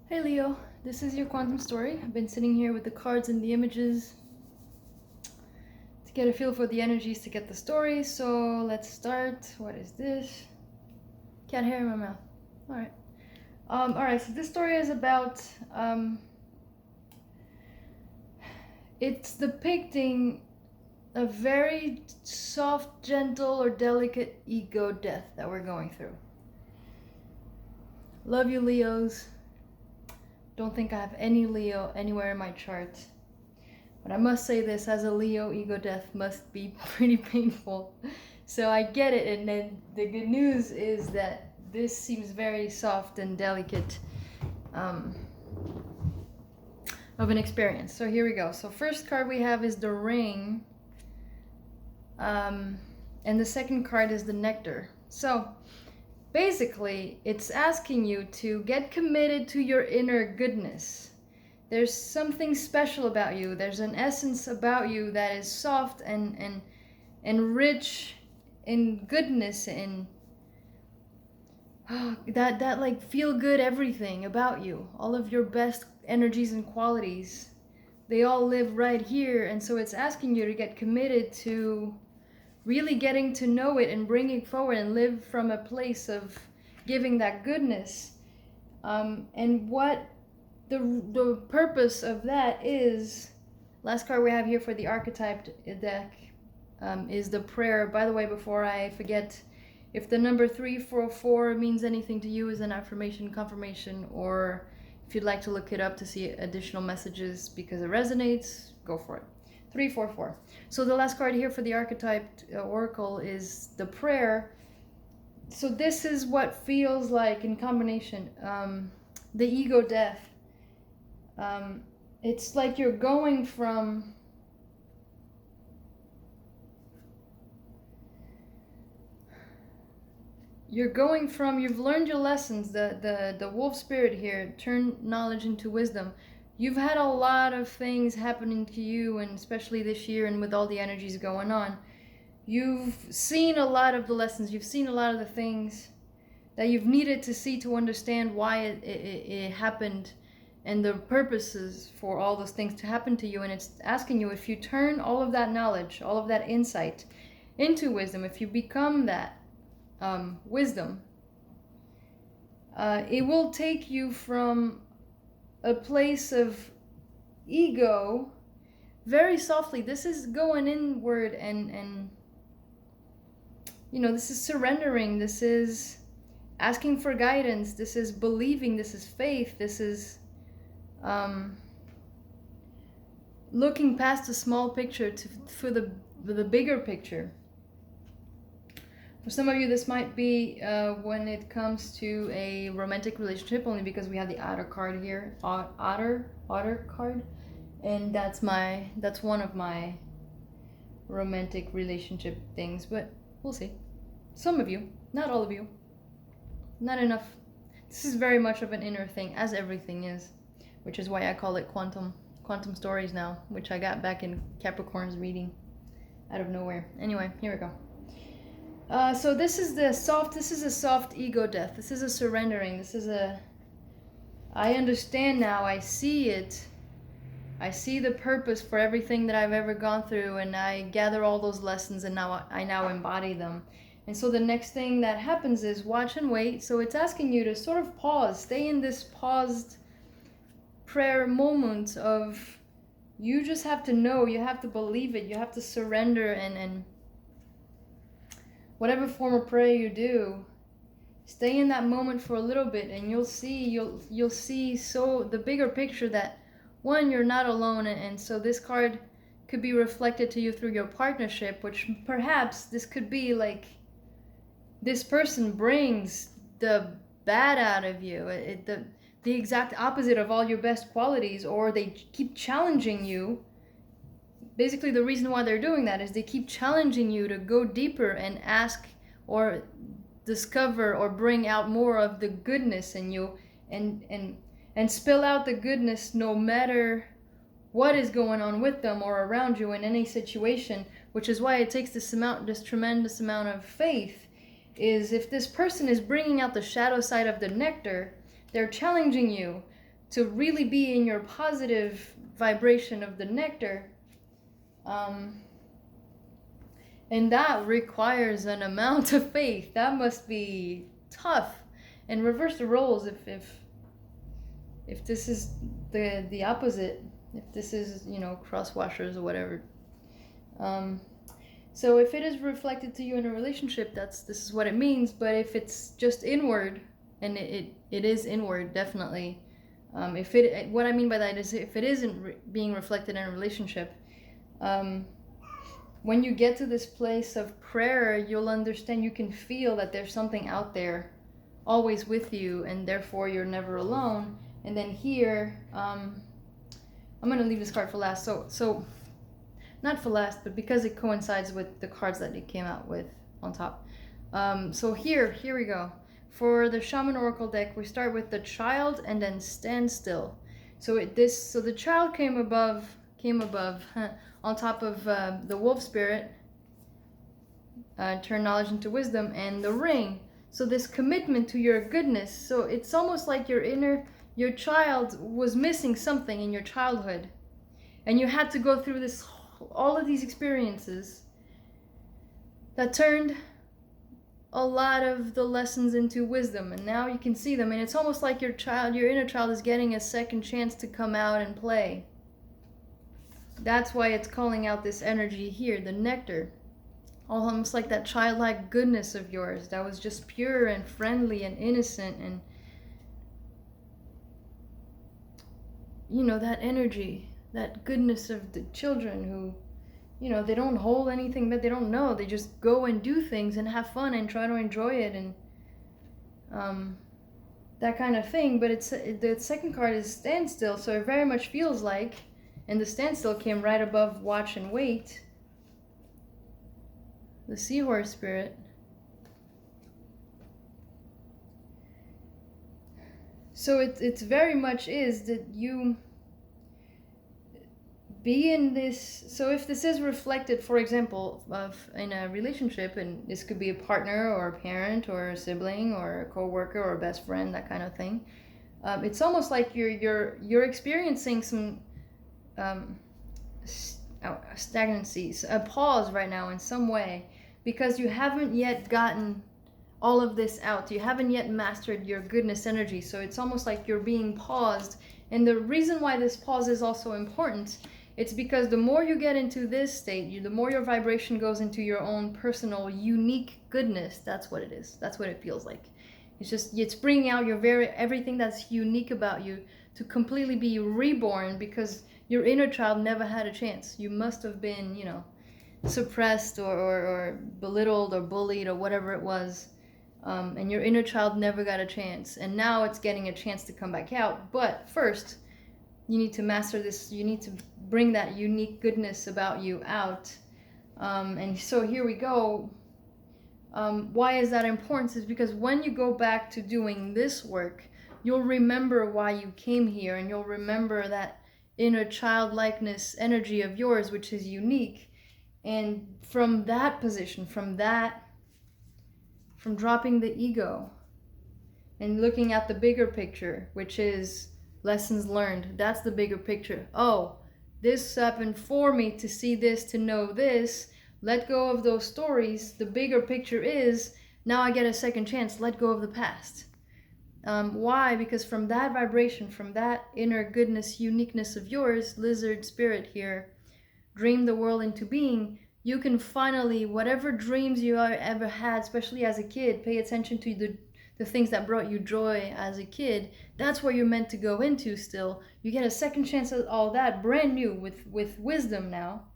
Hey Leo, this is your quantum story. I've been sitting here with the cards and the images to get a feel for the energies to get the story. So let's start. What is this? Cat hair in my mouth. Alright. Alright, so this story is about it's depicting a very soft, gentle, or delicate ego death that we're going through. Love you, Leos. Don't think I have any Leo anywhere in my chart. But I must say this, as a Leo, ego death must be pretty painful. So I get it, and then the good news is that this seems very soft and delicate of an experience. So here we go. So first card we have is the Ring. And the second card is the Nectar. So basically, it's asking you to get committed to your inner goodness. There's something special about you. There's an essence about you that is soft and rich in goodness and that like feel good everything about you. All of your best energies and qualities, they all live right here. And so it's asking you to get committed to really getting to know it and bringing it forward and live from a place of giving that goodness. And what the purpose of that is, last card we have here for the archetype deck is the prayer. By the way, before I forget, if the number 344 means anything to you as an affirmation, confirmation, or if you'd like to look it up to see additional messages because it resonates, go for it. 344. So the last card here for the archetype oracle is the prayer. So this is what feels like in combination the ego death. It's like you're going from you've learned your lessons. The wolf spirit here, turn knowledge into wisdom. You've had a lot of things happening to you, and especially this year and with all the energies going on, you've seen a lot of the lessons, you've seen a lot of the things that you've needed to see to understand why it happened and the purposes for all those things to happen to you. And it's asking you, if you turn all of that knowledge, all of that insight into wisdom, if you become that wisdom, it will take you from a place of ego very softly. This is going inward and this is surrendering, this is asking for guidance, this is believing, this is faith, this is looking past the small picture for the bigger picture. For some of you, this might be when it comes to a romantic relationship, only because we have the otter card here, otter card, and that's one of my romantic relationship things. But we'll see. Some of you, not all of you, not enough. This is very much of an inner thing, as everything is, which is why I call it quantum stories now, which I got back in Capricorn's reading out of nowhere. Anyway, here we go. So this is a soft ego death. This is a surrendering. I understand now. I see it. I see the purpose for everything that I've ever gone through, and I gather all those lessons, and I now embody them. And so the next thing that happens is watch and wait. So it's asking you to sort of pause, stay in this paused prayer moment of, you just have to know, you have to believe it, you have to surrender, and whatever form of prayer you do, stay in that moment for a little bit, and you'll see so the bigger picture that, one, you're not alone. And so this card could be reflected to you through your partnership, which perhaps this could be like this person brings the bad out of you, the exact opposite of all your best qualities, or they keep challenging you. Basically, the reason why they're doing that is they keep challenging you to go deeper and ask or discover or bring out more of the goodness in you, and spill out the goodness no matter what is going on with them or around you in any situation, which is why it takes this tremendous amount of faith. Is if this person is bringing out the shadow side of the nectar, they're challenging you to really be in your positive vibration of the nectar. And that requires an amount of faith. That must be tough. And reverse the roles if this is the opposite, if this is, you know, crosswashers or whatever. So if it is reflected to you in a relationship, this is what it means. But if it's just inward, and it is inward, definitely. What I mean by that is if it isn't being reflected in a relationship, when you get to this place of prayer, you'll understand, you can feel that there's something out there always with you, and therefore you're never alone. And then here, I'm going to leave this card for last. So not for last, but because it coincides with the cards that it came out with on top. So here we go. For the Shaman Oracle deck, we start with the Child and then Stand Still. So the Child came above on top of the Wolf Spirit, turn knowledge into wisdom, and the Ring. So this commitment to your goodness. So it's almost like your child was missing something in your childhood, and you had to go through all of these experiences that turned a lot of the lessons into wisdom, and now you can see them, and it's almost like your inner child is getting a second chance to come out and play. That's why it's calling out this energy here, the nectar. Almost like that childlike goodness of yours that was just pure and friendly and innocent, and you know, that energy, that goodness of the children who, you know, they don't hold anything that they don't know. They just go and do things and have fun and try to enjoy it, and that kind of thing. But the second card is Stand Still, so it very much feels like, and the Standstill came right above Watch and Wait, the Seahorse Spirit. So it's very much is that you be in this. So if this is reflected, for example, in a relationship, and this could be a partner or a parent or a sibling or a co-worker or a best friend, that kind of thing, it's almost like you're experiencing some stagnancy, a pause right now in some way, because you haven't yet gotten all of this out. You haven't yet mastered your goodness energy. So it's almost like you're being paused. And the reason why this pause is also important, it's because the more you get into this state, the more your vibration goes into your own personal, unique goodness. That's what it is. That's what it feels like. It's bringing out everything that's unique about you to completely be reborn, because your inner child never had a chance. You must have been, you know, suppressed or belittled or bullied or whatever it was. And your inner child never got a chance, and now it's getting a chance to come back out. But first, you need to master this. You need to bring that unique goodness about you out. And so here we go. Why is that important? Is because when you go back to doing this work, you'll remember why you came here, and you'll remember that inner childlikeness energy of yours, which is unique. And from that position, from dropping the ego and looking at the bigger picture, which is lessons learned. That's the bigger picture. Oh, this happened for me to see this, to know this. Let go of those stories. The bigger picture is, now I get a second chance. Let go of the past. Why? Because from that vibration, from that inner goodness, uniqueness of yours, lizard spirit here, dream the world into being. You can finally, whatever dreams you ever had, especially as a kid, pay attention to the things that brought you joy as a kid. That's where you're meant to go into still. You get a second chance at all that, brand new, with wisdom now.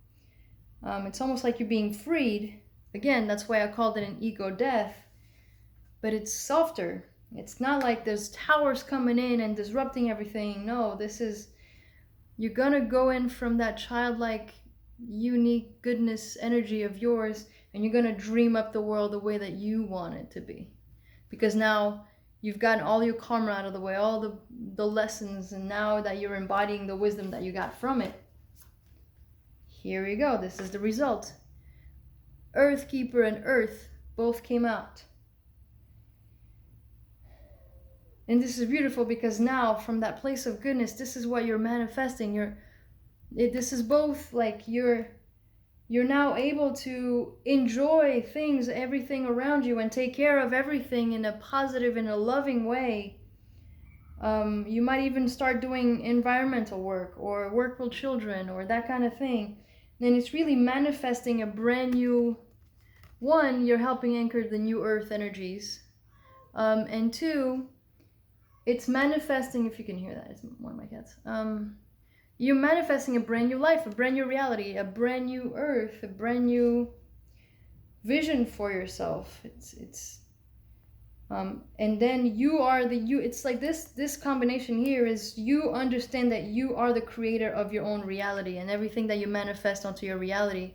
It's almost like you're being freed. Again, that's why I called it an ego death. But it's softer. It's not like there's towers coming in and disrupting everything. No, you're gonna go in from that childlike, unique goodness energy of yours, and you're gonna dream up the world the way that you want it to be, because now you've gotten all your karma out of the way, all the lessons, and now that you're embodying the wisdom that you got from it, here we go. This is the result. Earthkeeper and Earth both came out, And this is beautiful because now from that place of goodness, this is what you're manifesting. This is both like you're now able to enjoy things, everything around you, and take care of everything in a positive, in a loving way. You might even start doing environmental work or work with children or that kind of thing. And it's really manifesting a brand new, one, you're helping anchor the new earth energies. And two, it's manifesting, if you can hear that, it's one of my cats. You're manifesting a brand new life, a brand new reality, a brand new earth, a brand new vision for yourself. And then you are the you. It's like this combination here is you understand that you are the creator of your own reality, and everything that you manifest onto your reality,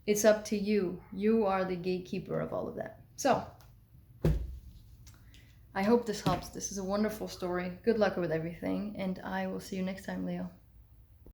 it's up to you. You are the gatekeeper of all of that. So I hope this helps. This is a wonderful story. Good luck with everything, and I will see you next time, Leo.